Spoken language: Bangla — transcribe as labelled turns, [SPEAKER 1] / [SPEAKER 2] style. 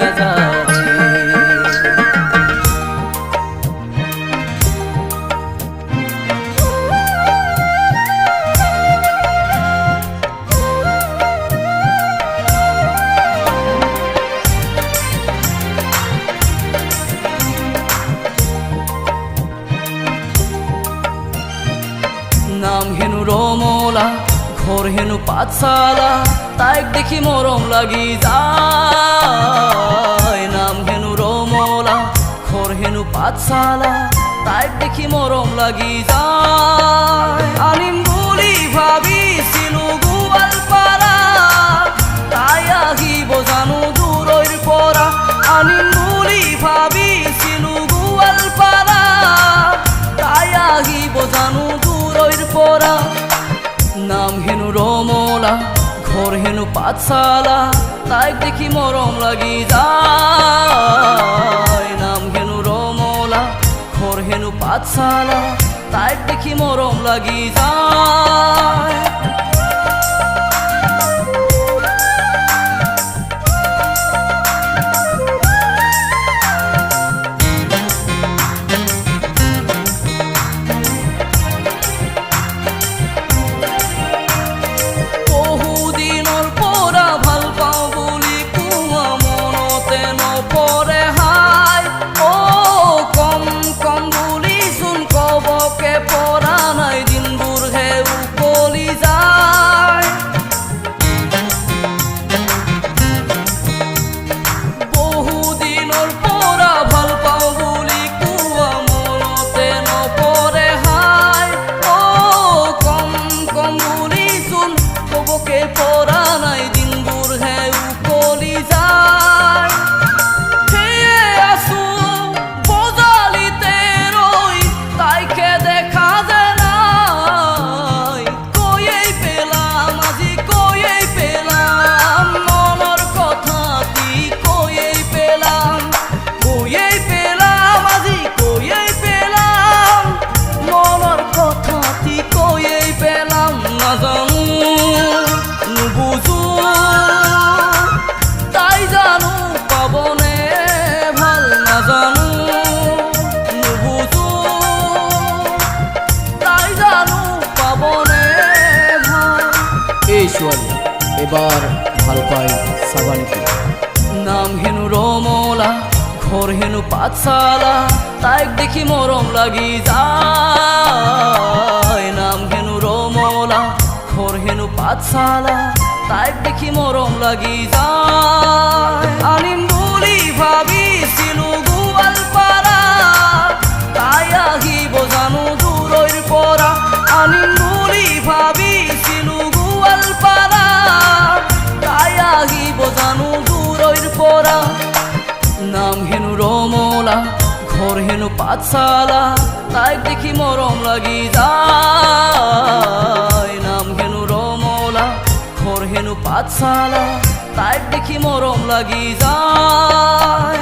[SPEAKER 1] হইয়া যাচ্ছে। নাম হেনু রমলা, ঘর হেনু পাঠশালা, তাই দেখি মরম লাগি যায়। নাম হেনু রমলা, ঘর হেনু পাঠশালা, তাই দেখি মরম লাগি যায়। আনিম বলি ভাবিছিলু গোৱালপাৰা, তাই আহিব জানো দূৰৈৰ পৰা। আনিম বুলি ভাবিছিলু গোৱালপাৰা, তাই আহিব জানো দূৰৈৰ পৰা। নাম হেনু রমলা, ঘর হেনু পাঠশালা, তাই দেখি মরম লাগি যায়। নাম হেনু রমলা, ঘর হেনু পাঠশালা, তাই দেখি মরম লাগি যায়।
[SPEAKER 2] এবার ভাল পাই সাবানিকে।
[SPEAKER 1] নাম হেনু রমলা, ঘর হেনু পাঠশালা, তাই দেখি মরম লাগি যায়। নাম হেনু রমলা, ঘর হেনু পাঠশালা, তাই দেখি মরম লাগি যায়। আনিম বুলি ভাবিছিলু গোৱালপাৰা, তাই আহিব জানো দূৰৈৰ পৰা। আনিম বুলি ভাবিছিলু গোৱালপাৰা, তাই আহিব জানো দূৰৈৰ পৰা। নাম হেনু রমলা, ঘর হেনু পাঠশালা, তাই দেখি মরম লাগি যায়। নাম হেনু রমলা, ঘর হেনু পাঠশালা, তাই দেখি মরম লাগি যায়।